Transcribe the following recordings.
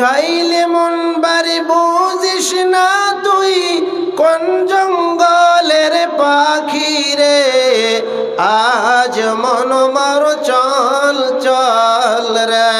বুঝাইলে মন বাড়ি বুঝিস না তুই কোন জঙ্গলের পাখি রে। আজ মন মর চল চল রে,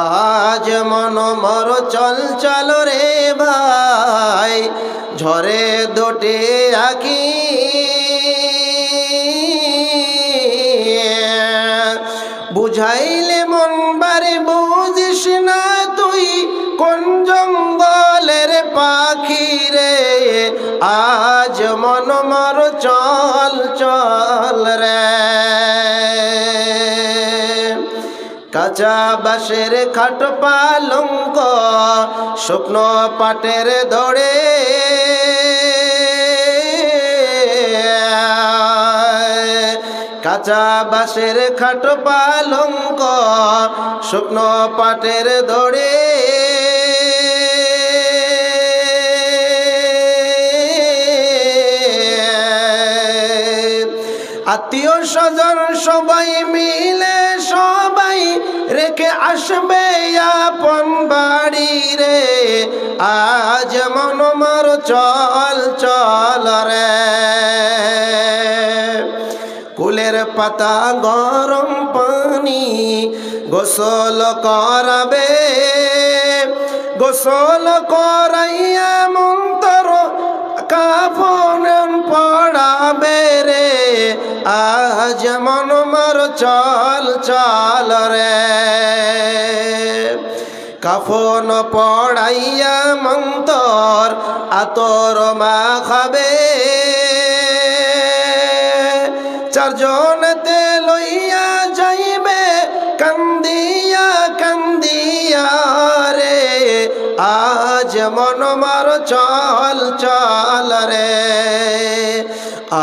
আজ মন মর চল চল রে ভাই, ঝরে দুটি আঁখি বুঝাইলে মন বারে বুঝিস না তুই কোন জঙ্গলের পাখি রে। আজ মন মর চল চল রে। কাঁচা বাঁশের খাট পালঙ্ক শুকনো পাটের দড়ে, কাঁচা বাঁশের খাট পালঙ্ক শুকনো পাটের দড়ে। আত্মীয় স্বজন সবাই মিলে সবাই রেখে আসবে আপন বাড়ি রে। আজ মন মর চল চল রে। কুলের পাতা গরম পানি গোসল করাবে, গোসল করাইয়া মন্তর কাফন পড়াবে রে। আজ মন মর চল চল রে। কাফন পড়াইয়া মন্তর আতর মাখাবে, চারজনতে লইয়া যাইবে কান্দিয়া কান্দিয়া রে। আজ মন মর চল চল রে,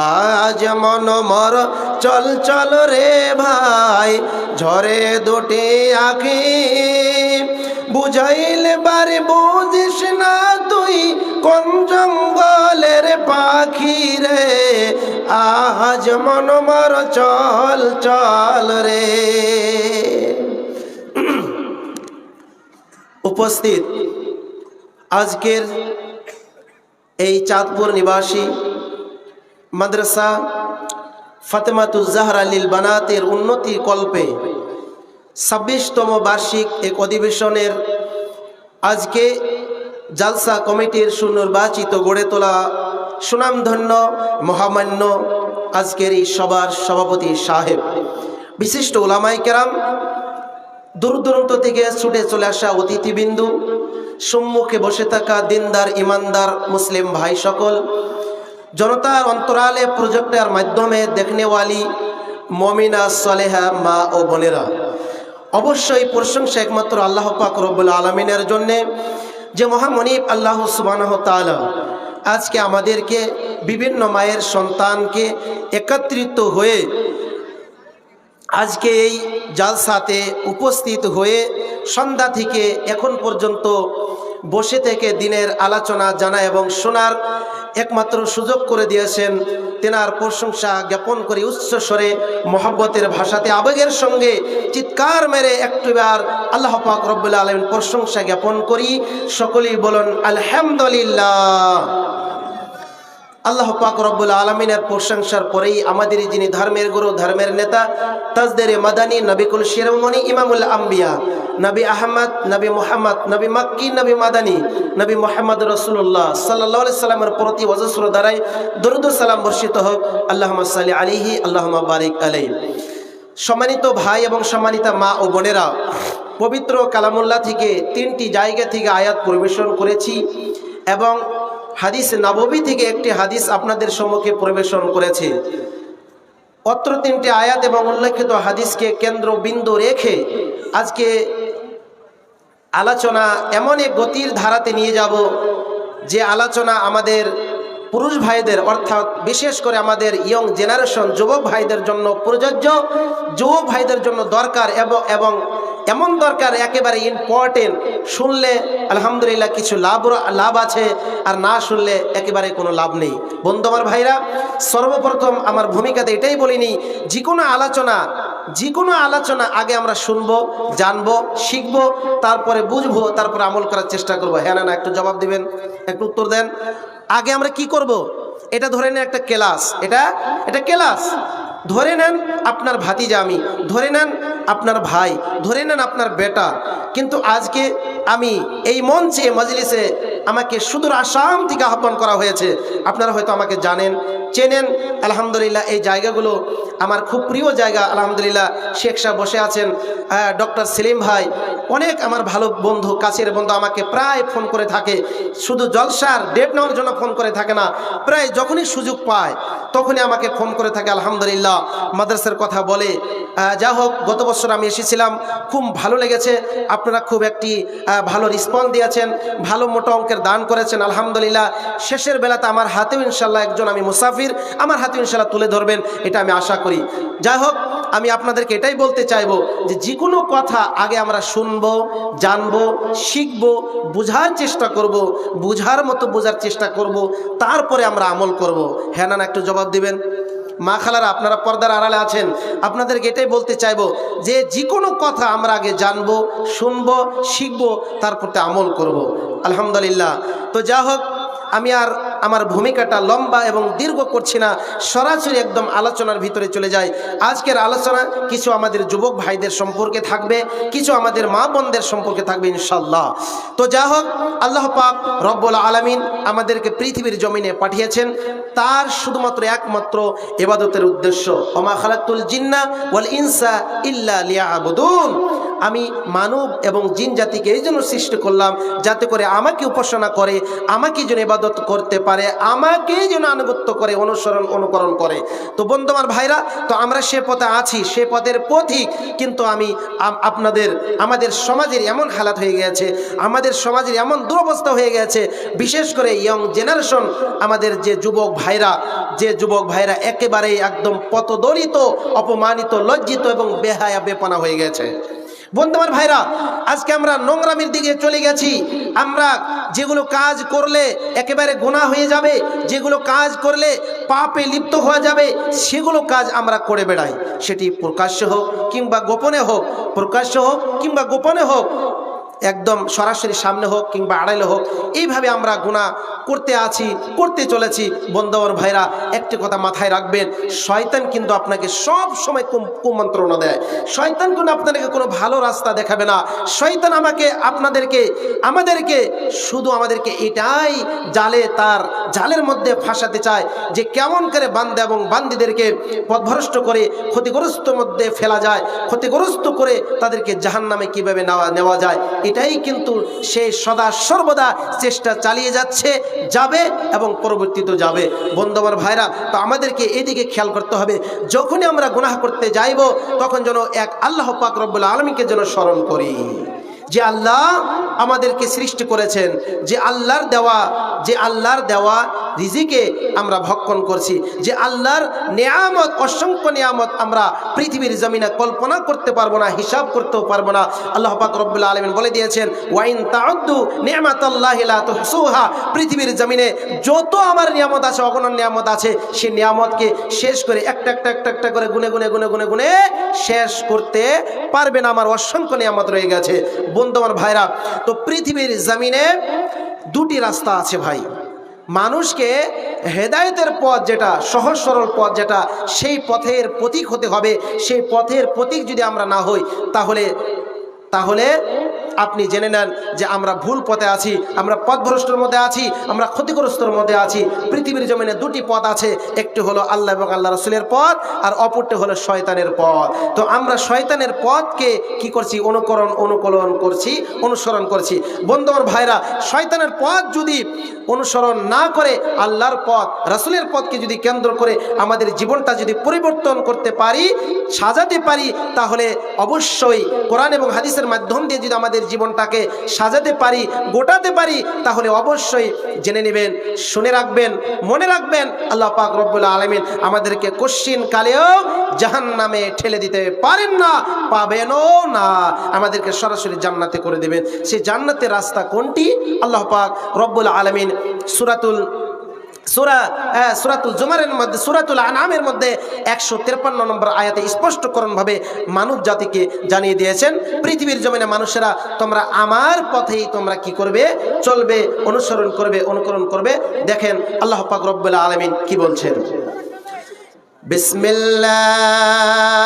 আজ মন মর চল চল রে ভাই, ঝরে দুটি আঁখি বুঝাইলে বারে বুঝিস না তুই কোন জঙ্গলের পাখি রে। আজ মন মর চল চল রে। উপস্থিত আজকের এই চাঁদপুর নিবাসী মাদ্রাসা ফাতেমাতুজ জাহরা লিল বানাতের উন্নতি কল্পে 26তম বার্ষিক এক অধিবেশনের আজকে জালসা কমিটির সুনির্বাচিত গড়ে তোলা সুনামধন্য মহামান্য আজকের এই সবার সভাপতি সাহেব, বিশিষ্ট উলামায়ে কেরাম, দূর দূরান্ত থেকে ছুটে চলে আসা অতিথিবৃন্দু, সম্মুখে বসে থাকা দিনদার ইমানদার মুসলিম ভাই সকল, জনতার অন্তরালে প্রজেক্টের মাধ্যমে দেখনেওয়ালি মমিনা সালেহা মা ও বোনেরা, অবশ্যই প্রশংসা একমাত্র আল্লাহ পাক রব্বুল আলামিনের জন্যে, যে মহামনিব আল্লাহ সুবহানাহু ওয়া তাআলা আজকে আমাদেরকে বিভিন্ন মায়ের সন্তানকে একত্রিত হয়ে আজকে এই জালসাতে উপস্থিত হয়ে সন্ধ্যা থেকে এখন পর্যন্ত বসে থেকে দিনের আলোচনা জানা এবং শোনার একমাত্র সুযোগ করে দিয়েছেন। তেনার প্রশংসা জ্ঞাপন করি উচ্চ স্বরে মহব্বতের ভাষাতে আবেগের সঙ্গে চিৎকার মেরে একটিবার আল্লাহ পাক রব্বুল আলামিন প্রশংসা জ্ঞাপন করি। সকলেই বলুন আলহামদুলিল্লাহ। আল্লাহ পাক রব্বুল আলামিনের প্রশংসার পরেই আমাদের যিনি ধর্মের গুরু, ধর্মের নেতা, তাজদারে মাদানী, নবিকুল শিরোমণি, ইমামুল আম্বিয়া, নবী আহমদ, নবী মুহাম্মদ, নবী মক্কি, নবী মাদানী, নবী মুহাম্মদ রাসূলুল্লাহ সাল্লাল্লাহু আলাইহি সাল্লামের প্রতি ওয়াজসুর দ্বারাই দরুদ ও সালাম বর্ষিত হোক। আল্লাহুম্মা সাল্লি আলাইহি, আল্লাহুম্মা বারিক আলাইহি। সম্মানিত ভাই এবং সম্মানিতা মা ও বোনেরা, পবিত্র কালামুল্লাহ থেকে 3টি জায়গা থেকে আয়াত পরিবেশন করেছি এবং হাদিস নববী থেকে একটি হাদিস আপনাদের সম্মুখে পরিবেশন করেছে। অত্র 3টি আয়াত এবং উল্লেখিত হাদিসকে কেন্দ্রবিন্দু রেখে আজকে আলোচনা এমন এক গতির ধারাতে নিয়ে যাব যে আলোচনা আমাদের পুরুষ ভাইদের অর্থাৎ বিশেষ করে আমাদের ইয়ং জেনারেশন যুবক ভাইদের জন্য প্রযোজ্য, যুবক ভাইদের জন্য দরকার এবং এমন দরকার একেবারে ইম্পর্টেন্ট। শুনলে আলহামদুলিল্লাহ কিছু লাভ আছে, আর না শুনলে একেবারে কোনো লাভ নেই। বন্ধু আমার ভাইরা, সর্বপ্রথম আমার ভূমিকাতে এটাই বলিনি, যে কোনো আলোচনা যে কোনো আলোচনা আগে আমরা শুনবো, জানবো, শিখবো, তারপরে বুঝবো, তারপরে আমল করার চেষ্টা করবো। হ্যাঁ না একটু জবাব দিবেন, একটু উত্তর দেন। আগে আমরা কি করব? এটা ধরে নেন একটা ক্লাস, এটা ক্লাস। ধরে নেন আপনার ভাতিজা, আমি ধরে নেন আপনার ভাই, ধরে নেন আপনার বেটা। কিন্তু আজকে আমি এই মঞ্চে মজলিসে আমাকে সুদূর আসাম থেকে আহ্বান করা হয়েছে। আপনারা হয়তো আমাকে জানেন, চেনেন। আলহামদুলিল্লাহ এই জায়গাগুলো আমার খুব প্রিয় জায়গা। আলহামদুলিল্লাহ শেখ সাহেব বসে আছেন, ডক্টর সেলিম ভাই, অনেক আমার ভালো বন্ধু, কাছের বন্ধু আমাকে প্রায় ফোন করে থাকে। শুধু জলসার ডেট নেওয়ার জন্য ফোন করে থাকে না, প্রায় যখনই সুযোগ পায় তখনই আমাকে ফোন করে থাকে। আলহামদুলিল্লাহ মাদ্রাসার কথা বলে। যা হোক, গত বছর আমি এসেছিলাম, খুব ভালো লেগেছে। আপনারা খুব একটি ভালো রেসপন্স দিয়েছেন, ভালো মোটা অঙ্কের দান করেছেন। আলহামদুলিল্লাহ শেষের বেলাতে আমার হাতেও ইনশাল্লাহ একজন আমি মুসাফির, আমার হাতেও ইনশাল্লাহ তুলে ধরবেন, এটা আমি আশা করি। যাই হোক, আমি আপনাদেরকে এটাই বলতে চাইবো যে কোনো কথা আগে আমরা শুনবো, জানবো, শিখবো, বুঝার চেষ্টা করব, বুঝার মতো বোঝার চেষ্টা করব, তারপরে আমরা আমল করব। হ্যাঁ না একটু জবাব দিবেন। মা খালারা, আপনারা পর্দার আড়ালে আছেন, আপনাদেরকে এটাই বলতে চাইবো যে কোনো কথা আমরা আগে জানবো, শুনবো, শিখবো, তারপরে আমল করব। আলহামদুলিল্লাহ। তো যা হোক, আমি আর আমার ভূমিকাটা লম্বা এবং দীর্ঘ করছি না, সরাসরি একদম আলোচনার ভিতরে চলে যাই। আজকের আলোচনা কিছু আমাদের যুবক ভাইদের সম্পর্কে থাকবে, কিছু আমাদের মা বোনদের সম্পর্কে থাকবে ইনশাল্লাহ। তো যা হোক, আল্লাহ পাক রব্বুল আলামিন আমাদেরকে পৃথিবীর জমিনে পাঠিয়েছেন তার শুধুমাত্র একমাত্র ইবাদতের উদ্দেশ্য। ওমা খালাকতুল জিন্না ওয়াল ইনসা ইল্লা লিয়াবুদুন। আমি মানব এবং জিন জাতিকে এই জন্য সৃষ্টি করলাম যাতে করে আমাকে উপাসনা করে, আমাকে যেন ইবাদত করতে পারে, আমাকে যেন আনুগত্য করে, অনুকরণ করে। তো বন্ধু আমার ভাইরা, তো আমরা সে পথে আছি, সে পথের পথিক। কিন্তু আমাদের সমাজের এমন হালাত হয়ে গেছে, আমাদের সমাজের এমন দুরবস্থা হয়ে গেছে, বিশেষ করে ইয়ং জেনারেশন, আমাদের যে যুবক ভাইরা একেবারেই একদম পথদলিত, অপমানিত, লজ্জিত এবং বেহায়া বেপনা হয়ে গেছে। বন্ধু আমার ভাইরা, আজকে আমরা নোংরামির দিকে চলে গেছি। আমরা যেগুলো কাজ করলে একেবারে গুনাহ হয়ে যাবে, যেগুলো কাজ করলে পাপে লিপ্ত হয়ে যাবে, সেগুলো কাজ আমরা করে বেড়াই। সেটি প্রকাশ্য হোক কিংবা গোপনে হোক, প্রকাশ্য হোক কিংবা গোপনে হোক, একদম সরাসরি সামনে হোক কিংবা আড়াইলে হোক, এইভাবে আমরা গুনাহ করতে চলেছি। বন্ধু আমার ভাইরা, একটি কথা মাথায় রাখবেন, শয়তান কিন্তু আপনাকে সব সময় কুমন্ত্রণা দেয়। শয়তান কিন্তু আপনাদেরকে কোনো ভালো রাস্তা দেখাবে না। শয়তান আমাদেরকে শুধু এটাই তার জালের মধ্যে ফাঁসাতে চায় যে কেমন করে বান্দা এবং বান্দীদেরকে পথভ্রষ্ট করে ক্ষতিগ্রস্ত মধ্যে ফেলা যায়, ক্ষতিগ্রস্ত করে তাদেরকে জাহান্নামে কিভাবে নেওয়া যায়, এটাই কিন্তু সে সদা সর্বদা চেষ্টা চালিয়ে যাবে এবং পরবর্তীতে যাবে। বন্ধু আমার ভাইরা, তো আমাদেরকে এদিকে খেয়াল করতে হবে, যখনই আমরা গুনাহ করতে যাইব তখন যেন এক আল্লাহ পাক রব্বুল আলামিনকে যেন স্মরণ করি, যে আল্লাহ আমাদেরকে সৃষ্টি করেছেন, যে আল্লাহর দেওয়া রিজিকে আমরা ভক্ষণ করছি, যে আল্লাহর নিয়ামত, অসংখ্য নিয়ামত আমরা পৃথিবীর জমিনে কল্পনা করতে পারবো না, হিসাব করতেও পারবো না। আল্লাহ পাক রব্বুল আলামিন বলে দিয়েছেন, ওয়াইন তাউদ্দু নি'মাতাল্লাহি লা তুহসুহা। পৃথিবীর জমিনে যত আমার নিয়ামত আছে, অগণন নিয়ামত আছে, সেই নিয়ামতকে শেষ করে একটা করে গুনে শেষ করতে পারবে না। আমার অসংখ্য নিয়ামত রয়ে গেছে। বন্ধু আমার ভাইরা, তো পৃথিবীর জমিনে দুটি রাস্তা আছে ভাই। মানুষকে হেদায়েতের পথ যেটা, সহজ সরল পথ যেটা, সেই পথের প্রতীক হতে হবে। সেই পথের প্রতীক যদি আমরা না হই, তাহলে আপনি জেনে নেন যে আমরা ভুল পথে আছি, আমরা পথভ্রষ্টের মধ্যে আছি, আমরা ক্ষতিগ্রস্তর মধ্যে আছি। পৃথিবীর জমিনে দুটি পথ আছে, একটি হলো আল্লাহ এবং আল্লাহ রাসূলের পথ, আর অপরটি হলো শয়তানের পথ। তো আমরা শয়তানের পথকে কি করছি? অনুসরণ করছি। বন্ধু আমার ভাইরা, শয়তানের পথ যদি অনুসরণ না করে আল্লাহর পথ, রাসূলের পথকে যদি কেন্দ্র করে আমাদের জীবনটা যদি পরিবর্তন করতে পারি, সাজাতে পারি, তাহলে অবশ্যই কোরআন এবং হাদিসের মাধ্যম দিয়ে যদি আমাদের জীবনটাকে সাজাতে পারি, গোটাতে পারি, তাহলে অবশ্যই জেনে নেবেন, শুনে রাখবেন, মনে রাখবেন, আল্লাহ পাক রব্বুল আলামিন আমাদেরকে কশ্চিন কালেও জাহান্নামে ঠেলে দিতে পারেন না, পাবেনও না। আমাদেরকে সরাসরি জান্নাতে করে দেবেন। সেই জান্নাতের রাস্তা কোনটি? আল্লাহ পাক রব্বুল আলামিন সূরাতুল সূরাতুল জুমারের মধ্যে, সূরাতুল আনআমের মধ্যে 153 নম্বর আয়াতে স্পষ্টকরণভাবে মানব জাতিকে জানিয়ে দিয়েছেন, পৃথিবীর জমিনে মানুষেরা তোমরা আমার পথেই তোমরা কি করবে, চলবে, অনুসরণ করবে, অনুকরণ করবে। দেখেন আল্লাহ পাক রব্বুল আলামিন কি বলছেন, বিসমিল্লাহ